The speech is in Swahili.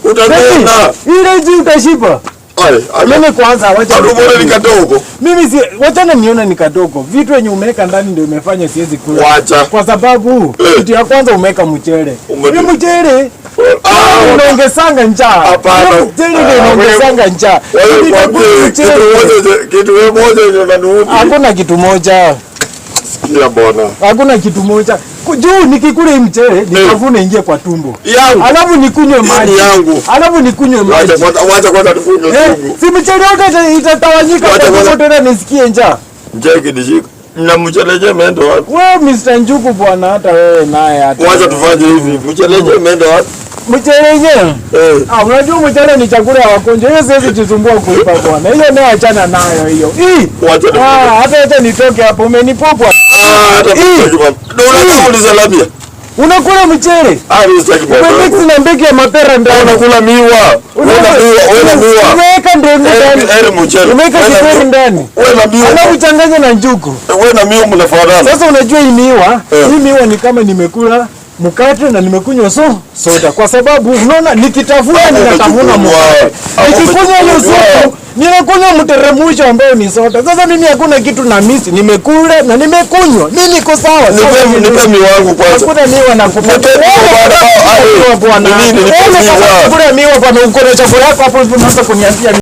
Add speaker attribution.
Speaker 1: Utanona.
Speaker 2: Ile juu utashiba. Mimi kwanza wacha
Speaker 1: ni kadogo.
Speaker 2: Mimi si wachana niona ni kadogo. Vitu yenye umeweka ndani ndio umefanya siwezi kula.
Speaker 1: Wacha.
Speaker 2: Kwa sababu kitu ya kwanza umeweka mchele. Ni mchele. Unaongezanga njaa.
Speaker 1: Hapana.
Speaker 2: Mchele ndio unaongezanga njaa.
Speaker 1: Kitu moja ndio unaniudhi.
Speaker 2: Hakuna kitu moja.
Speaker 1: Sikia bwana.
Speaker 2: Hakuna kitu moja. Juu nikikula hii mchele nikavuna ingie kwa tumbo. Alafu nikunywe maji yangu. Alafu nikunywe maji.
Speaker 1: Wacha kwanza tukunywe sumu.
Speaker 2: Si mchele yote itatawanyika kwa tena nisikie njaa.
Speaker 1: Njaa kinishika. Na mchele imeenda wapi?
Speaker 2: Wewe Mr. Njuku bwana hata wewe naye hata.
Speaker 1: Wacha tufanye hivi. Mchele imeenda wapi?
Speaker 2: Mchele yenyewe? Unajua mchele ni chakula ya wagonjwa. Hiyo siwezi jisumbua kuipa bwana. Hiyo nayo achana nayo hiyo. Hata hata nitoke hapo umenipopa. Unakula mchele? Umemix na mbegu ya mapera ndani.
Speaker 1: Unakula miwa.
Speaker 2: Umeweka ndani. Umeweka kiperi ndani. Alafu changanya na njugu.
Speaker 1: Wewe na miwa mnafanana.
Speaker 2: Sasa unajua hii miwa ni kama nimekula mkate na nimekunywa soda kwa sababu unaona nikitafuna ninatafuna mkate. Nikikunywa hiyo soda ninakunywa mteremsho ambao ni soda. Sasa mimi hakuna kitu na misi, nimekula na nimekunywa. Mimi niko sawa.
Speaker 1: Nipe miwa wangu kwanza.
Speaker 2: Hakuna miwa na kupata. Bwana. Mimi niko miwa bwana, uko na chakula yako hapo unaanza kuniambia